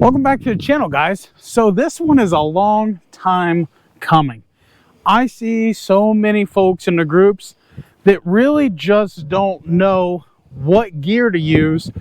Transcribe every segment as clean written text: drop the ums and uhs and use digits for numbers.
Welcome back to the channel, guys. So this one is a long time coming. I see so many folks in the groups that really just don't know what gear to use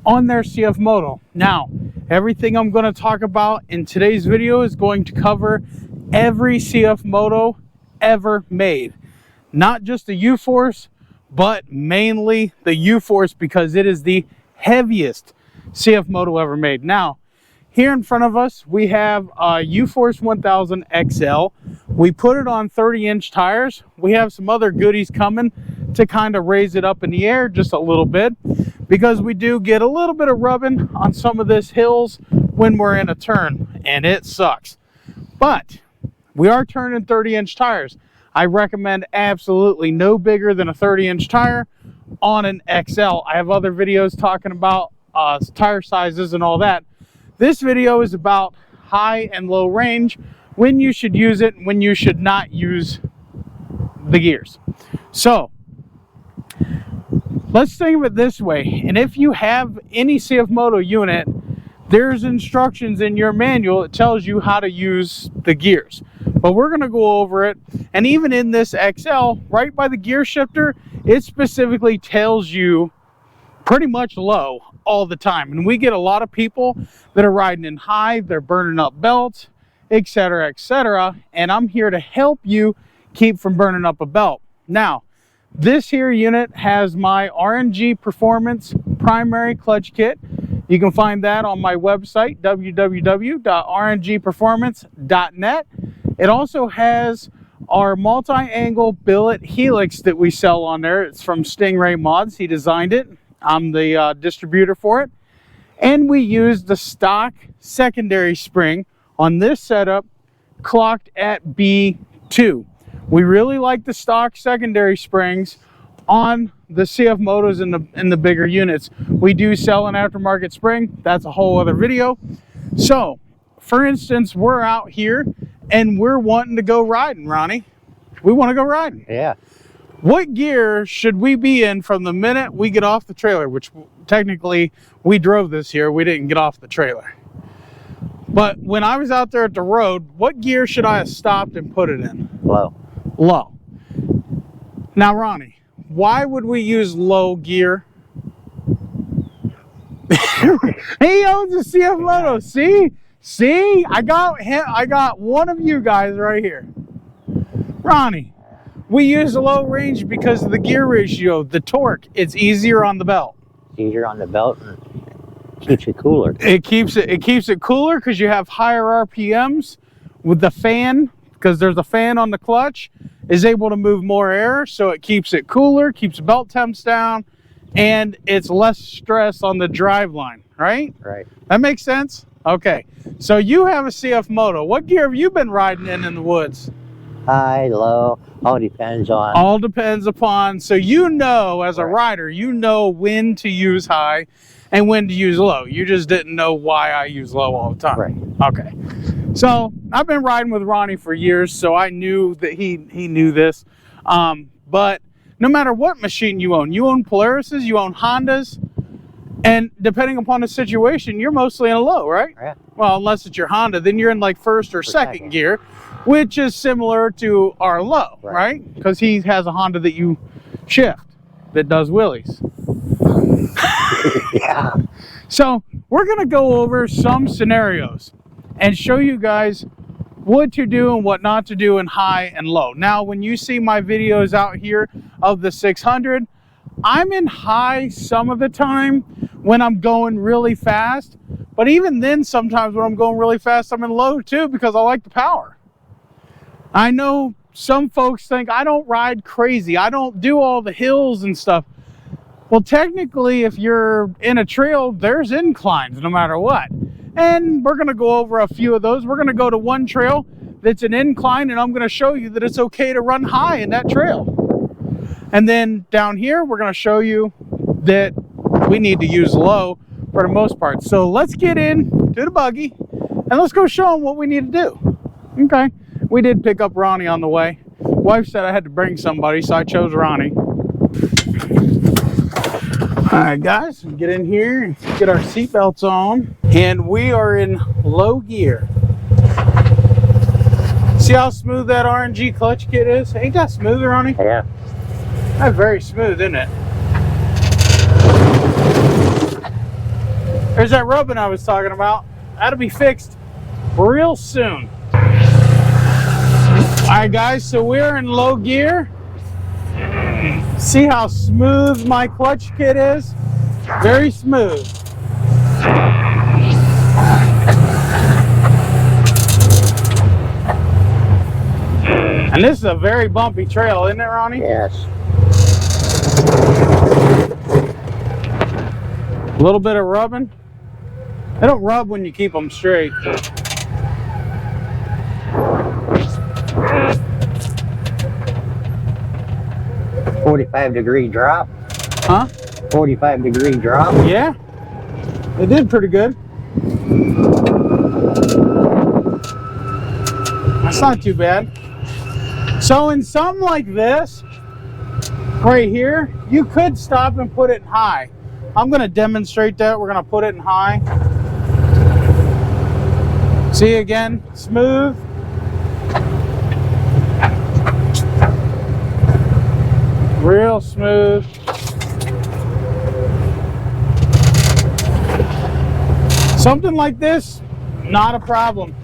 on their CFMOTO. Now, everything I'm going to talk about in today's video is going to cover every CFMOTO ever made. Not just the U-Force, but mainly the U-Force because it is the heaviest CFMOTO ever made. Now, here in front of us, we have a U-Force 1000 XL. We put it on 30-inch tires. We have some other goodies coming to kind of raise it up in the air just a little bit because we do get a little bit of rubbing on some of this hills when we're in a turn, and it sucks. But we are turning 30-inch tires. I recommend absolutely no bigger than a 30-inch tire on an XL. I have other videos talking about tire sizes and all that. This video is about high and low range, when you should use it, when you should not use the gears. So let's think of it this way. And if you have any CFMOTO unit, there's instructions in your manual that tells you how to use the gears. But we're going to go over it. And even in this XL, right by the gear shifter, it specifically tells you pretty much low all the time. And we get a lot of people that are riding in high, they're burning up belts, etc., etc. And I'm here to help you keep from burning up a belt. Now, this here unit has my R.N.G Performance primary clutch kit. You can find that on my website, www.rngperformance.net. It also has our multi-angle billet helix that we sell on there. It's from Stingray Mods. He designed it. I'm the distributor for it. And we use the stock secondary spring on this setup clocked at B2. We really like the stock secondary springs on the CFMOTOs in the bigger units. We do sell an aftermarket spring. That's a whole other video. So, for instance, we're out here and we're wanting to go riding, Ronnie. We want to go riding. Yeah. What gear should we be in from the minute we get off the trailer? Which technically we drove this here. We didn't get off the trailer. But when I was out there at the road, what gear should I have stopped and put it in? Low. Low. Now, Ronnie, why would we use low gear? He owns a CFMOTO. See, I got him. I got one of you guys right here. Ronnie, we use low range because of the gear ratio, the torque. It's easier on the belt. It's easier on the belt and keeps it cooler. It keeps it cooler because you have higher RPMs with the fan, because there's a fan on the clutch, is able to move more air, so it keeps it cooler, keeps the belt temps down, and it's less stress on the drive line, right? Right. That makes sense? Okay. So you have a CFMOTO. What gear have you been riding in the woods? High, low, all depends on. All depends upon. So you know, as a rider, you know when to use high and when to use low. You just didn't know why I use low all the time. Right. Okay. So I've been riding with Ronnie for years, so I knew that he knew this. But no matter what machine you own Polarises, you own Hondas, and depending upon the situation, you're mostly in a low, right? Yeah. Well, unless it's your Honda, then you're in like first or second gear, which is similar to our low, right? Because he has a Honda that you shift, that does wheelies. Yeah. So we're going to go over some scenarios and show you guys what to do and what not to do in high and low. Now, when you see my videos out here of the 600, I'm in high some of the time when I'm going really fast. But even then, sometimes when I'm going really fast, I'm in low too because I like the power. I know some folks think I don't ride crazy. I don't do all the hills and stuff. Well, technically, if you're in a trail, there's inclines no matter what. And we're going to go over a few of those. We're going to go to one trail that's an incline, and I'm going to show you that it's okay to run high in that trail. And then down here, we're going to show you that we need to use low for the most part. So let's get in to the buggy, and let's go show them what we need to do. Okay. We did pick up Ronnie on the way. Wife said I had to bring somebody, so I chose Ronnie. All right, guys, get in here and get our seatbelts on, and we are in low gear. See how smooth that R.N.G clutch kit is? Ain't that smooth, Ronnie? Yeah. That's very smooth, isn't it? There's that rubbing I was talking about. That'll be fixed real soon. All right, guys, so we're in low gear. See how smooth my clutch kit is? Very smooth. And this is a very bumpy trail, isn't it, Ronnie? Yes. A little bit of rubbing. They don't rub when you keep them straight. 45-degree drop. Huh? 45-degree drop. Yeah. They did pretty good. That's not too bad. So in something like this, right here, you could stop and put it in high. I'm going to demonstrate that. We're going to put it in high. See again, smooth. Real smooth. Something like this, not a problem.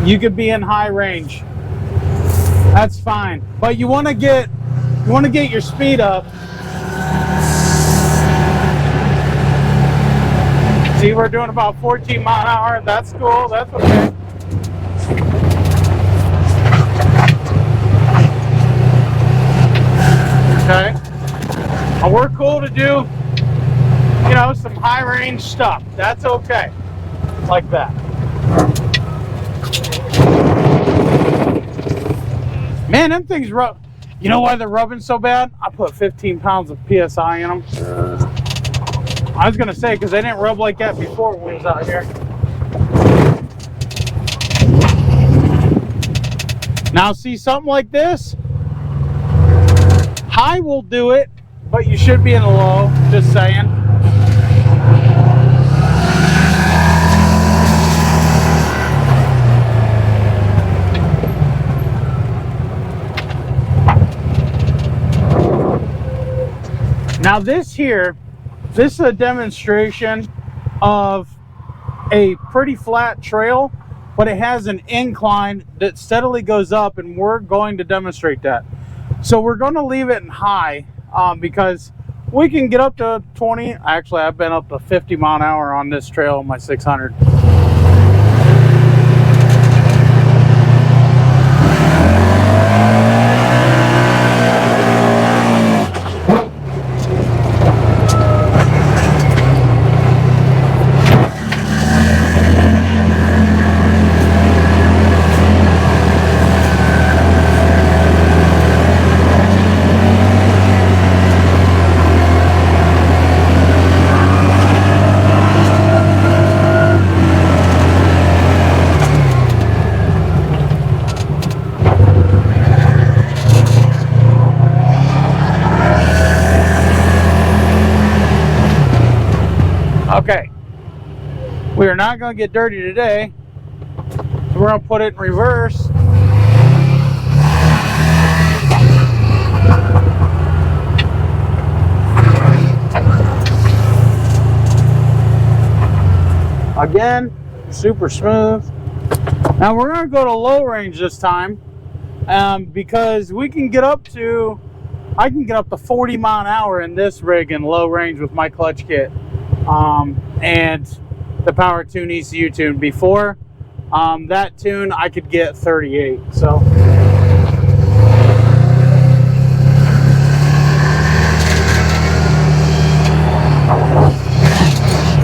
You could be in high range. That's fine. But you want to get your speed up. See, we're doing about 14 mile an hour. That's cool. That's okay. Okay. And we're cool to do, you know, some high range stuff. That's okay. Like that. Man, them things rub. You know why they're rubbing so bad? I put 15 pounds of PSI in them. I was gonna say, because they didn't rub like that before when we was out here. Now see, something like this, high will do it, but you should be in the low, just saying. Now this here, this is a demonstration of a pretty flat trail, but it has an incline that steadily goes up, and we're going to demonstrate that. So we're going to leave it in high because we can get up to 20. Actually, I've been up to 50 mile an hour on this trail on my 600. Okay, we are not going to get dirty today, so we're going to put it in reverse. Again, super smooth. Now we're going to go to low range this time because we can get up to, I can get up to 40 mile an hour in this rig in low range with my clutch kit. And the power tune ECU tune. Before that tune, I could get 38. So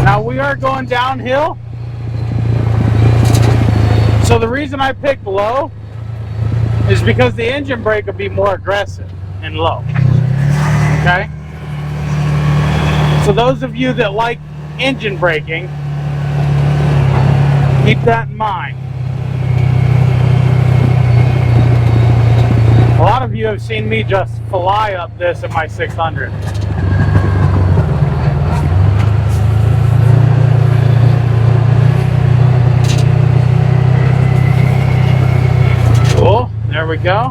now we are going downhill. So the reason I picked low is because the engine brake will be more aggressive in low. Okay. So those of you that like engine braking, keep that in mind. A lot of you have seen me just fly up this in my 600. Cool, there we go.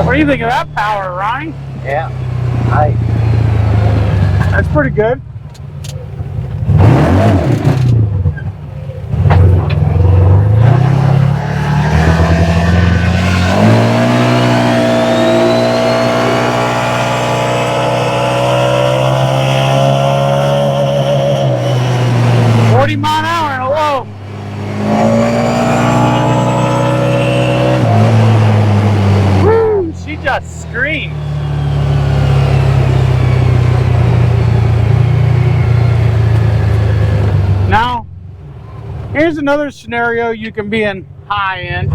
What do you think of that power, Ryan? Yeah. Nice. That's pretty good. Mile-an-hour and a low. Woo! She just screams. Now, here's another scenario you can be in high end.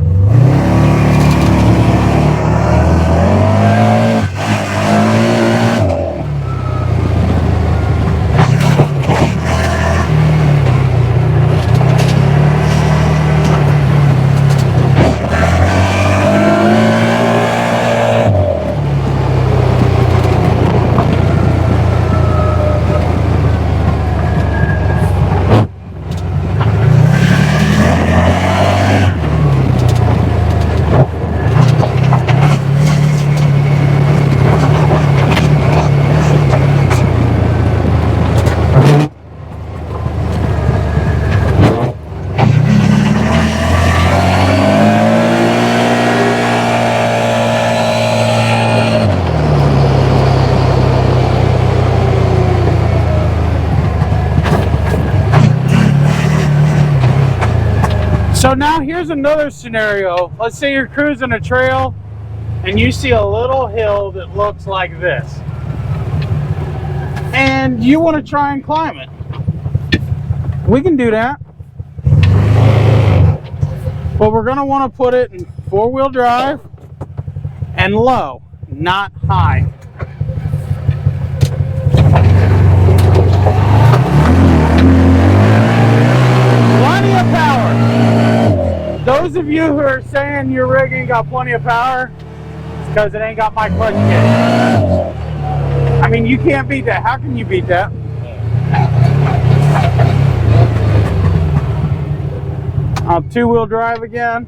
So now here's another scenario. Let's say you're cruising a trail and you see a little hill that looks like this. And you want to try and climb it. We can do that. But we're going to want to put it in four-wheel drive and low, not high. Plenty of power. Those of you who are saying your rig ain't got plenty of power, it's because it ain't got my clutch kit. I mean, you can't beat that. How can you beat that? I'll two-wheel drive again.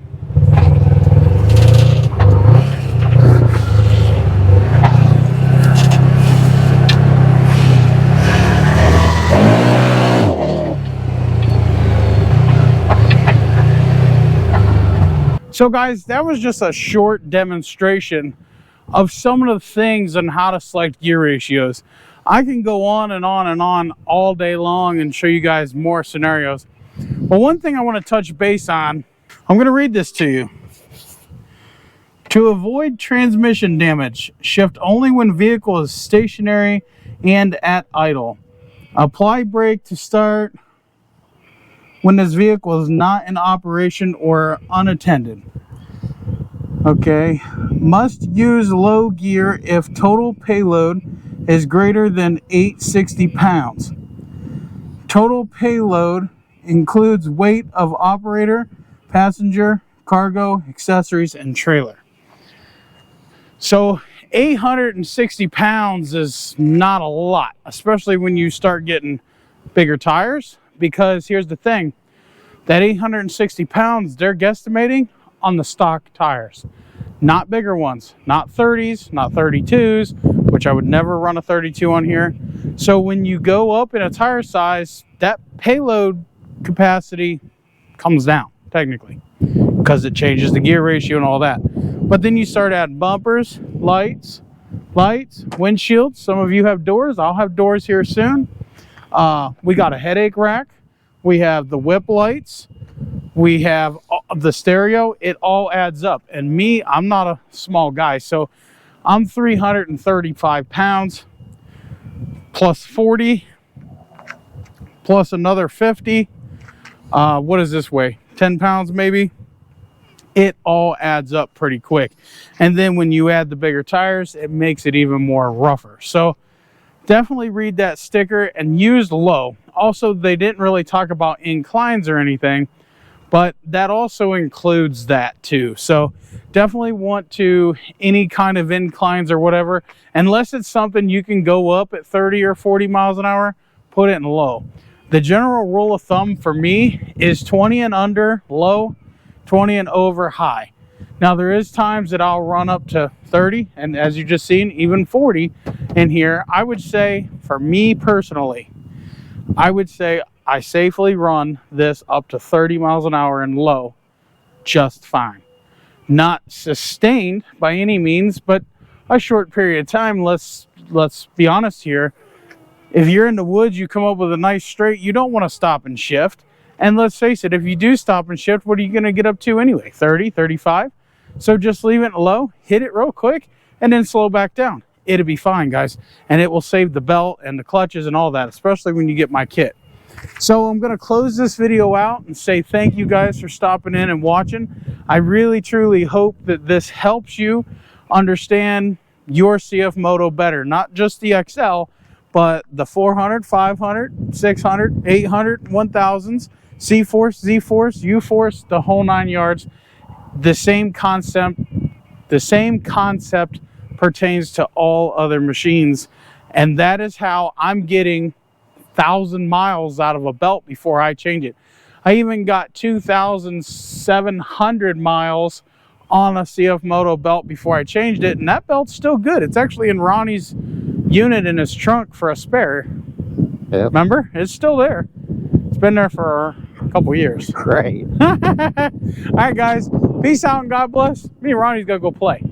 So guys, that was just a short demonstration of some of the things on how to select gear ratios. I can go on and on and on all day long and show you guys more scenarios. But one thing I want to touch base on, I'm going to read this to you. To avoid transmission damage, shift only when vehicle is stationary and at idle. Apply brake to start when this vehicle is not in operation or unattended. Okay, must use low gear if total payload is greater than 860 pounds. Total payload includes weight of operator, passenger, cargo, accessories, and trailer. So 860 pounds is not a lot, especially when you start getting bigger tires, because here's the thing, that 860 pounds they're guesstimating on the stock tires, not bigger ones, not 30s, not 32s, which I would never run a 32 on here. So when you go up in a tire size, that payload capacity comes down technically because it changes the gear ratio and all that. But then you start adding bumpers, lights, windshields. Some of you have doors. I'll have doors here soon. We got a headache rack. We have the whip lights. We have the stereo. It all adds up. And me, I'm not a small guy, so I'm 335 pounds plus 40 plus another 50. What does this weigh? 10 pounds maybe? It all adds up pretty quick. And then when you add the bigger tires, it makes it even more rougher. So definitely read that sticker and use low. Also, they didn't really talk about inclines or anything, but that also includes that too. So definitely want to, any kind of inclines or whatever, unless it's something you can go up at 30 or 40 miles an hour, put it in low. The general rule of thumb for me is 20 and under low, 20 and over high. Now there is times that I'll run up to 30, and as you just seen, even 40 in here. I would say, for me personally, I would say I safely run this up to 30 miles an hour in low just fine. Not sustained by any means, but a short period of time. Let's be honest here. If you're in the woods, you come up with a nice straight, you don't want to stop and shift. And let's face it, if you do stop and shift, what are you going to get up to anyway? 30, 35? So just leave it low, hit it real quick, and then slow back down. It'll be fine, guys. And it will save the belt and the clutches and all that, especially when you get my kit. So I'm going to close this video out and say thank you guys for stopping in and watching. I really, truly hope that this helps you understand your CFMOTO better. Not just the XL, but the 400, 500, 600, 800, 1000s, C-Force, Z-Force, U-Force, the whole 9 yards. The same concept pertains to all other machines, and that is how I'm getting 1,000 miles out of a belt before I change it. I even got 2,700 miles on a CFMOTO belt before I changed it, and that belt's still good. It's actually in Ronnie's unit in his trunk for a spare. Yep. Remember? It's still there. It's been there for a couple years. Great. All right, guys. Peace out and God bless. Me and Ronnie's gonna go play.